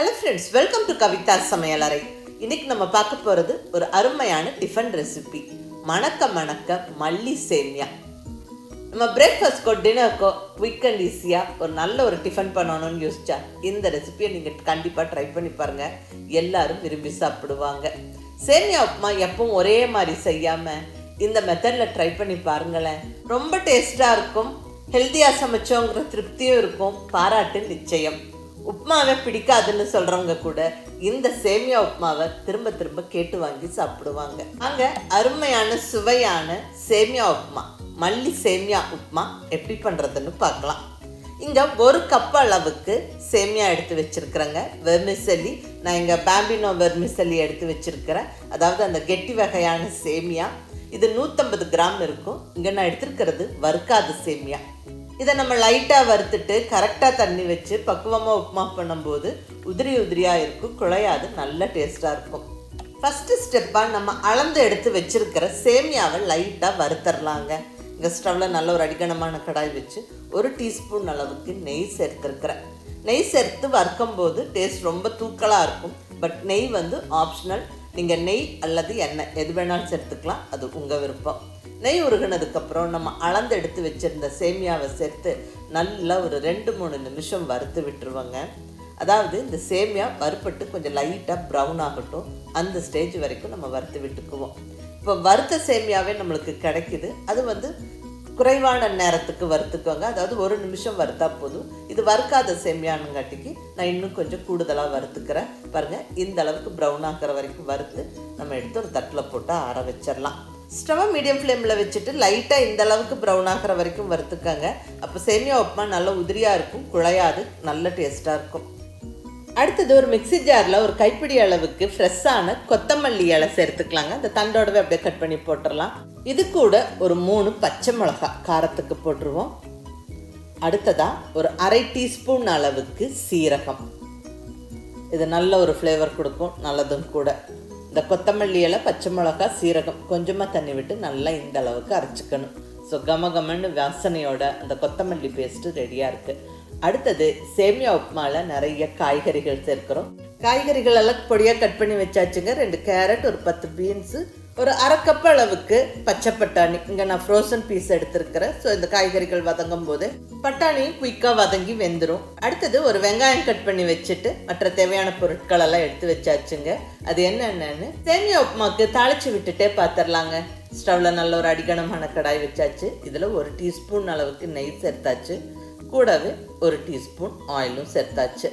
Hello friends, welcome to Kavitha சமையலறை. இன்னைக்கு நம்ம பார்க்க போகிறது ஒரு அருமையான டிஃபன் ரெசிபி, மணக்க மணக்க மல்லி சேமியா. நம்ம பிரேக்ஃபாஸ்ட்க்கோ டின்னருக்கோ குவிக் அண்ட் ஈஸியாக ஒரு நல்ல ஒரு டிஃபன் பண்ணணும்னு யோசிச்சா இந்த ரெசிபியை நீங்கள் கண்டிப்பாக ட்ரை பண்ணி பாருங்கள். எல்லாரும் விரும்பி சாப்பிடுவாங்க. சேமியா உப்புமா எப்பவும் ஒரே மாதிரி செய்யாமல் இந்த மெத்தடில் ட்ரை பண்ணி பாருங்களேன். ரொம்ப டேஸ்ட்டாக இருக்கும், ஹெல்த்தியாக சமைச்சோங்கிற திருப்தியும் இருக்கும், பாராட்டு நிச்சயம். உப்புமாவை பிடிக்காதுன்னு சொல்கிறவங்க கூட இந்த சேமியா உப்புமாவை திரும்ப திரும்ப கேட்டு வாங்கி சாப்பிடுவாங்க. அங்கே அருமையான சுவையான சேமியா உப்புமா, மல்லி சேமியா உப்புமா எப்படி பண்ணுறதுன்னு பார்க்கலாம். இங்கே 1 கப் அளவுக்கு சேமியா எடுத்து வச்சுருக்கிறேங்க. வெர்மிசெல்லி, நான் இங்கே பாம்பினோ வெர்மிசெல்லி எடுத்து வச்சுருக்கிறேன். அதாவது அந்த கெட்டி வகையான சேமியா. இது 150 கிராம் இருக்கும். இங்கே நான் எடுத்துருக்கிறது வறுக்காத சேமியா. இதை நம்ம லைட்டாக வறுத்துட்டு கரெக்டாக தண்ணி வச்சு பக்குவமாக உப்புமா பண்ணும்போது உதிரி உதிரியாக இருக்கும், குழையாது, நல்ல டேஸ்ட்டாக இருக்கும். ஃபஸ்ட்டு ஸ்டெப்பாக நம்ம அளந்து எடுத்து வச்சுருக்கிற சேமியாவை லைட்டாக வறுத்தரலாங்க. இங்கே ஸ்டவ்வில் நல்ல ஒரு அடிகனமான கடாய் வச்சு 1 டீஸ்பூன் அளவுக்கு நெய் சேர்த்துருக்குறேன். நெய் சேர்த்து வறுக்கும்போது டேஸ்ட் ரொம்ப தூக்கலாக இருக்கும். பட் நெய் ஆப்ஷனல். நீங்கள் நெய் அல்லது எண்ணெய் எது வேணாலும் சேர்த்துக்கலாம், அது உங்கள் விருப்பம். நெய் உருகினதுக்கப்புறம் நம்ம அளந்து எடுத்து வச்சுருந்த சேமியாவை சேர்த்து நல்லா ஒரு 2-3 நிமிஷம் வறுத்து விட்டுருவோங்க. அதாவது இந்த சேமியா வறுப்பட்டு கொஞ்சம் லைட்டாக ப்ரௌன் ஆகட்டும், அந்த ஸ்டேஜ் வரைக்கும் நம்ம வறுத்து விட்டுக்குவோம். இப்போ வறுத்த சேமியாவே நம்மளுக்கு கிடைக்குது. அது குறைவான நேரத்துக்கு வறுத்துக்குவாங்க. அதாவது 1 நிமிஷம் வறுத்தா போதும். இது வறுக்காத சேமியானுங்காட்டிக்கு நான் இன்னும் கொஞ்சம் கூடுதலாக வறுத்துக்கிறேன். பாருங்கள், இந்த அளவுக்கு ப்ரௌன் ஆகிற வரைக்கும் வறுத்து நம்ம எடுத்து ஒரு தட்டில் போட்டு ஆற வச்சிடலாம். ஸ்டவ்வை மீடியம் ஃப்ளேமில் வச்சுட்டு லைட்டாக இந்த அளவுக்கு ப்ரௌன் ஆகிற வரைக்கும் வறுத்துக்காங்க. அப்போ சேமியா உப்புமா நல்லா உதிரியாக இருக்கும், குழையாது, நல்ல டேஸ்ட்டாக இருக்கும். அடுத்தது ஒரு மிக்சி ஜாரில் ஒரு கைப்பிடி அளவுக்கு ஃப்ரெஷ்ஷான கொத்தமல்லி இலை சேர்த்துக்கலாங்க. அந்த தண்டோடவே அப்படியே கட் பண்ணி போட்டுடலாம். இது கூட ஒரு 3 பச்சை மிளகாய் காரத்துக்கு போட்டுருவோம். அடுத்ததாக ஒரு 1/2 டீஸ்பூன் அளவுக்கு சீரகம். இது நல்ல ஒரு ஃப்ளேவர் கொடுக்கும், நல்லதும் கூட. இந்த கொத்தமல்லி இலை, பச்சை மிளகாய், சீரகம் கொஞ்சமாக தண்ணி விட்டு நல்லா இந்த அளவுக்கு அரைச்சிக்கணும். ஸோ கமகமன்னு வாசனையோட அந்த கொத்தமல்லி பேஸ்ட்டு ரெடியாக இருக்குது. அடுத்தது சேமியா உப்புமாவில் நிறைய காய்கறிகள் சேர்க்கிறோம். காய்கறிகள் எல்லாம் பொடியாக கட் பண்ணி வச்சாச்சுங்க. 2 கேரட், ஒரு 10 பீன்ஸு, ஒரு 1/2 கப் அளவுக்கு பச்சை பட்டாணி. இங்கே நான் ஃப்ரோசன் பீஸ் எடுத்துருக்கிறேன். ஸோ இந்த காய்கறிகள் வதங்கும் போது பட்டாணியும் குயிக்காக வதங்கி வெந்துடும். அடுத்தது ஒரு வெங்காயம் கட் பண்ணி வச்சுட்டு மற்ற தேவையான பொருட்கள் எல்லாம் எடுத்து வச்சாச்சுங்க. அது என்னென்னு சேமியா உப்புமாக்கு தாளித்து விட்டுட்டே பார்த்துடலாங்க. ஸ்டவ்வில் நல்ல ஒரு அடிகனமான கடாய் வச்சாச்சு. இதில் 1 டீஸ்பூன் அளவுக்கு நெய் சேர்த்தாச்சு. கூடவே 1 டீஸ்பூன் ஆயிலும் சேர்த்தாச்சு.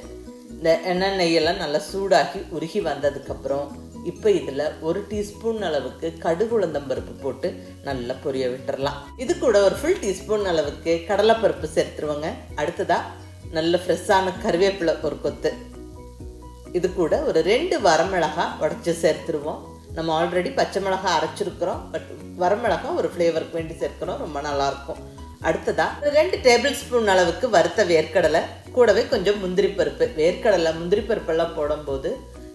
இந்த எண்ணெய் நெய்யெல்லாம் நல்லா சூடாகி உருகி வந்ததுக்கப்புறம் இப்போ இதில் 1 டீஸ்பூன் அளவுக்கு கடுகு உளுந்தம்பருப்பு போட்டு நல்லா பொரிய விட்டுறலாம். இது கூட ஒரு ஃபுல் டீஸ்பூன் அளவுக்கு கடலைப்பருப்பு சேர்த்துருவோங்க. அடுத்ததாக நல்ல ஃப்ரெஷ்ஷான கருவேப்பிலை ஒரு கொத்து. இது கூட ஒரு 2 வரமிளகாய் உடச்சி சேர்த்துருவோம். நம்ம ஆல்ரெடி பச்சை மிளகாய் அரைச்சிருக்கிறோம். பட் வரமிளகாய் ஒரு ஃப்ளேவருக்கு வேண்டி சேர்க்கிறோம், ரொம்ப நல்லாயிருக்கும். அடுத்ததாக 2 டேபிள் ஸ்பூன் அளவுக்கு வறுத்த வேர்க்கடலை, கூடவே கொஞ்சம் முந்திரி பருப்பு. வேர்க்கடலை முந்திரி பருப்பெல்லாம் போடும்போது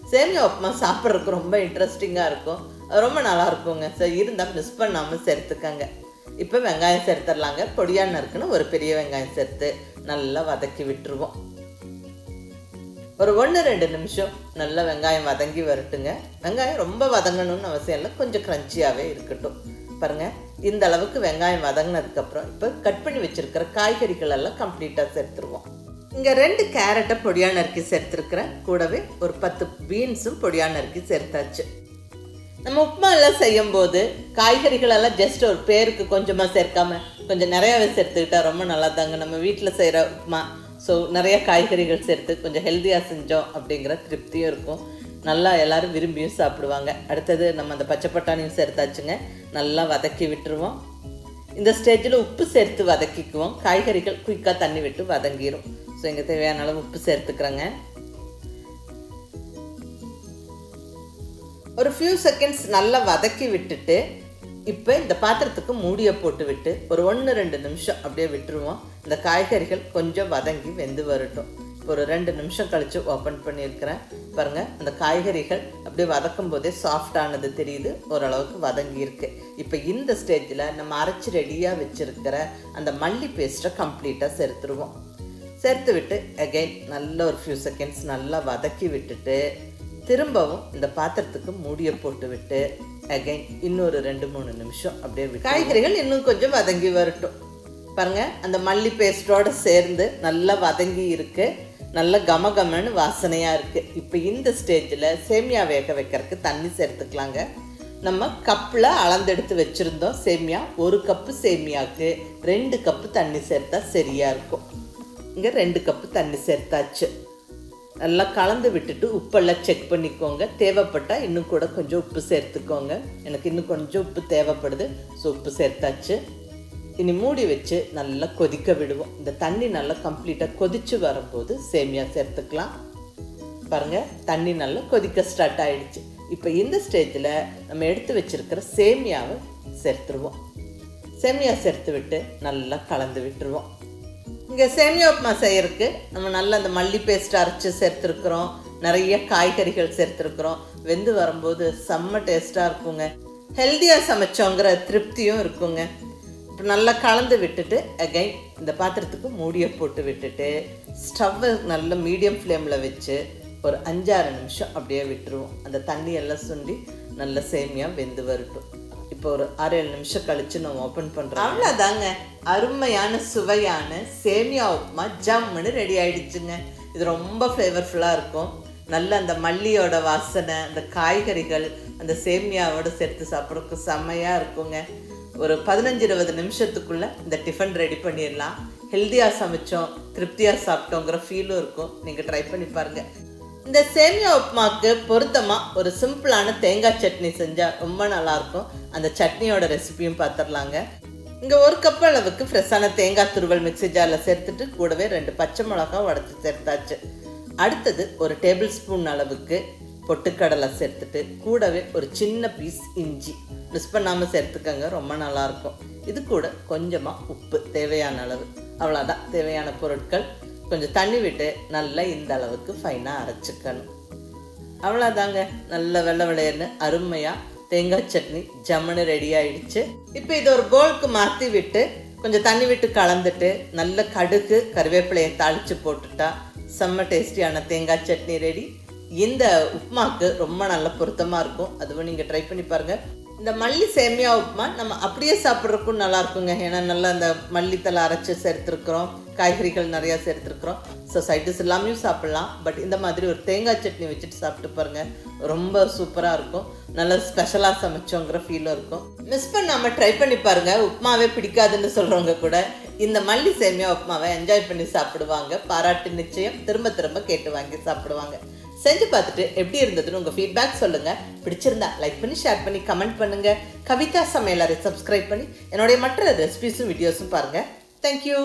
சேமியா உப்புமா சாப்பிட்றதுக்கு ரொம்ப இன்ட்ரெஸ்டிங்காக இருக்கும், ரொம்ப நல்லா இருக்குங்க. ஸோ இருந்தால் மிஸ் பண்ணாமல் சேர்த்துக்கங்க. இப்போ வெங்காயம் சேர்த்துடலாங்க. பொடியாக நறுக்குன்னு ஒரு பெரிய வெங்காயம் சேர்த்து நல்லா வதக்கி விட்டுருவோம். ஒரு 1-2 நிமிஷம் நல்லா வெங்காயம் வதங்கி வரட்டுங்க. வெங்காயம் ரொம்ப வதங்கணும்னு அவசியம் இல்லை, கொஞ்சம் க்ரன்ச்சியாகவே இருக்கட்டும். பாருங்கள், இந்த அளவுக்கு வெங்காயம் வதங்கினதுக்கப்புறம் இப்போ கட் பண்ணி வச்சுருக்கிற காய்கறிகள் எல்லாம் கம்ப்ளீட்டாக சேர்த்துருவோம். இங்கே 2 கேரட்டை பொடியாக நறுக்கி சேர்த்துருக்குறேன். கூடவே ஒரு 10 பீன்ஸும் பொடியாக நறுக்கி சேர்த்தாச்சு. நம்ம உப்புமா எல்லாம் செய்யும்போது காய்கறிகளெல்லாம் ஜஸ்ட் ஒரு பேருக்கு கொஞ்சமாக சேர்க்காம கொஞ்சம் நிறையாவே சேர்த்துக்கிட்டா ரொம்ப நல்லா தாங்க நம்ம வீட்டில் செய்கிற உப்புமா. ஸோ நிறைய காய்கறிகள் சேர்த்து கொஞ்சம் ஹெல்த்தியாக செஞ்சோம் அப்படிங்கிற திருப்தியும் இருக்கும், நல்லா எல்லோரும் விரும்பியும் சாப்பிடுவாங்க. அடுத்தது நம்ம அந்த பச்சை பட்டாணியும் சேர்த்தாச்சுங்க. நல்லா வதக்கி விட்டுருவோம். இந்த ஸ்டேஜில் உப்பு சேர்த்து வதக்கிக்குவோம். காய்கறிகள் குயிக்காக தண்ணி விட்டு வதங்கிடும். ஸோ இங்கே தேவையான அளவு உப்பு சேர்த்துக்கிறேங்க. ஒரு ஃபியூ செகண்ட்ஸ் நல்லா வதக்கி விட்டுட்டு இப்போ இந்த பாத்திரத்துக்கு மூடியை போட்டு விட்டு ஒரு 1-2 நிமிஷம் அப்படியே விட்டுருவோம். இந்த காய்கறிகள் கொஞ்சம் வதங்கி வெந்து வரட்டும். ஒரு 2 நிமிஷம் கழித்து ஓப்பன் பண்ணியிருக்கிறேன். பாருங்கள், அந்த காய்கறிகள் அப்படியே வதக்கும் போதே சாஃப்டானது தெரியுது, ஓரளவுக்கு வதங்கியிருக்கு. இப்போ இந்த ஸ்டேஜில் நம்ம அரைச்சி ரெடியாக வச்சுருக்கிற அந்த மல்லி பேஸ்ட்டை கம்ப்ளீட்டாக சேர்த்துருவோம். சேர்த்து விட்டு அகைன் நல்ல ஒரு ஃபியூ செகண்ட்ஸ் நல்லா வதக்கி விட்டுட்டு திரும்பவும் இந்த பாத்திரத்துக்கு மூடியை போட்டு விட்டு அகைன் இன்னொரு 2-3 நிமிஷம் அப்படியே விட்டு காய்கறிகள் இன்னும் கொஞ்சம் வதங்கி வரட்டும். பாருங்கள், அந்த மல்லி பேஸ்ட்டோடு சேர்ந்து நல்லா வதங்கி இருக்குது, நல்ல கமகமன்னு வாசனையாக இருக்குது. இப்போ இந்த ஸ்டேஜில் சேமியா வேக வைக்கிறதுக்கு தண்ணி சேர்த்துக்கலாங்க. நம்ம கப்பில் அளந்தெடுத்து வச்சுருந்தோம் சேமியா. 1 கப்பு சேமியாவுக்கு 2 கப்பு தண்ணி சேர்த்தா சரியாக இருக்கும். இங்கே 2 கப்பு தண்ணி சேர்த்தாச்சு. நல்லா கலந்து விட்டுட்டு உப்பெல்லாம் செக் பண்ணிக்கோங்க. தேவைப்பட்டால் இன்னும் கூட கொஞ்சம் உப்பு சேர்த்துக்கோங்க. எனக்கு இன்னும் கொஞ்சம் உப்பு தேவைப்படுது, ஸோ உப்பு சேர்த்தாச்சு. இனி மூடி வச்சு நல்லா கொதிக்க விடுவோம். இந்த தண்ணி நல்லா கம்ப்ளீட்டாக கொதித்து வரும்போது சேமியா சேர்த்துக்கலாம். பாருங்கள், தண்ணி நல்லா கொதிக்க ஸ்டார்ட் ஆகிடுச்சு. இப்போ இந்த ஸ்டேஜில் நம்ம எடுத்து வச்சுருக்கிற சேமியாவை சேர்த்துருவோம். சேமியா சேர்த்து விட்டு நல்லா கலந்து விட்டுருவோம். இங்கே சேமியா உப்புமா செய்யறதுக்கு நம்ம நல்லா அந்த மல்லி பேஸ்ட் அரைச்சி சேர்த்துருக்குறோம், நிறைய காய்கறிகள் சேர்த்துருக்குறோம். வெந்து வரும்போது செம்ம டேஸ்ட்டாக இருக்குங்க. ஹெல்த்தியாக சமைச்சோங்கிற திருப்தியும் இருக்குங்க. இப்போ நல்லா கலந்து விட்டுட்டு அகைன் இந்த பாத்திரத்துக்கு மூடியை போட்டு விட்டுட்டு ஸ்டவ்வை நல்ல மீடியம் ஃப்ளேமில் வச்சு ஒரு 5-6 நிமிஷம் அப்படியே விட்டுருவோம். அந்த தண்ணி எல்லாம் சுண்டி நல்ல சேமியா வெந்து வரட்டும். இப்போ ஒரு 6-7 நிமிஷம் கழித்து நம்ம ஓப்பன் பண்ணுறோம். அவ்வளோதாங்க, அருமையான சுவையான சேமியா உப்புமா ஜம்முன்னு ரெடி ஆகிடுச்சுங்க. இது ரொம்ப ஃப்ளேவர்ஃபுல்லாக இருக்கும். நல்ல அந்த மல்லியோட வாசனை, அந்த காய்கறிகள் அந்த சேமியாவோடு சேர்த்து சாப்பிட்றதுக்கு செம்மையாக இருக்குங்க. ஒரு 15-20 நிமிஷத்துக்குள்ளே இந்த டிஃபன் ரெடி பண்ணிடலாம். ஹெல்த்தியாக சமைச்சோம், திருப்தியாக சாப்பிட்டோங்கிற ஃபீலும் இருக்கும். நீங்கள் ட்ரை பண்ணி பாருங்கள். இந்த சேமியா உப்புமாவுக்கு பொருத்தமாக ஒரு சிம்பிளான தேங்காய் சட்னி செஞ்சால் ரொம்ப நல்லாயிருக்கும். அந்த சட்னியோட ரெசிபியும் பார்த்துடலாங்க. இங்கே 1 கப் அளவுக்கு ஃப்ரெஷ்ஷான தேங்காய் துருவல் மிக்ஸி ஜாரில் சேர்த்துட்டு கூடவே 2 பச்சை மிளகா உடச்சி சேர்த்தாச்சு. அடுத்தது ஒரு டேபிள் ஸ்பூன் அளவுக்கு பொட்டுக்கடலை சேர்த்துட்டு கூடவே ஒரு சின்ன பீஸ் இஞ்சி மிஸ் பண்ணாமல் சேர்த்துக்கங்க, ரொம்ப நல்லாயிருக்கும். இது கூட கொஞ்சமாக உப்பு தேவையான அளவு, அவ்வளோதான் தேவையான பொருட்கள். கொஞ்சம் தண்ணி விட்டு நல்லா இந்த அளவுக்கு ஃபைனாக அரைச்சிக்கணும். அவ்வளோதாங்க, நல்ல வெள்ளை விளையன்னு அருமையாக தேங்காய் சட்னி ஜம்முன்னு ரெடி ஆகிடுச்சு. இப்போ இது ஒரு பவுலுக்கு மாற்றி விட்டு கொஞ்சம் தண்ணி விட்டு கலந்துட்டு நல்ல கடுகு கருவேப்பிலையை தாளித்து போட்டுட்டா செம்ம டேஸ்டியான தேங்காய் சட்னி ரெடி. இந்த உப்புமாவுக்கு ரொம்ப நல்ல பொருத்தமாக இருக்கும். அதுவும் நீங்கள் ட்ரை பண்ணி பாருங்கள். இந்த மல்லி சேமியா உப்புமா நம்ம அப்படியே சாப்பிட்றதுக்கும் நல்லாயிருக்குங்க. ஏன்னா நல்லா அந்த மல்லித்தலை அரைச்சி சேர்த்துருக்குறோம், காய்கறிகள் நிறையா சேர்த்துருக்குறோம். ஸோ சைடிஸ் எல்லாமே சாப்பிட்லாம். பட் இந்த மாதிரி ஒரு தேங்காய் சட்னி வச்சுட்டு சாப்பிட்டு பாருங்கள், ரொம்ப சூப்பராக இருக்கும். நல்லா ஸ்பெஷலாக சமைச்சோங்கிற ஃபீலும் இருக்கும். மிஸ் பண்ணாமல் ட்ரை பண்ணி பாருங்கள். உப்புமாவே பிடிக்காதுன்னு சொல்கிறவங்க கூட இந்த மல்லி சேமியா உப்புமாவை என்ஜாய் பண்ணி சாப்பிடுவாங்க. பாராட்டு நிச்சயம் திரும்ப திரும்ப கேட்டு வாங்கி சாப்பிடுவாங்க. செஞ்சு பார்த்துட்டு எப்படி இருந்ததுன்னு உங்கள் ஃபீட்பேக் சொல்லுங்கள். பிடிச்சிருந்தா லைக் பண்ணி ஷேர் பண்ணி கமெண்ட் பண்ணுங்கள். கவிதா சமையலறை சப்ஸ்கிரைப் பண்ணி என்னுடைய மற்ற ரெசிபிஸும் வீடியோஸும் பாருங்கள். தேங்க்யூ.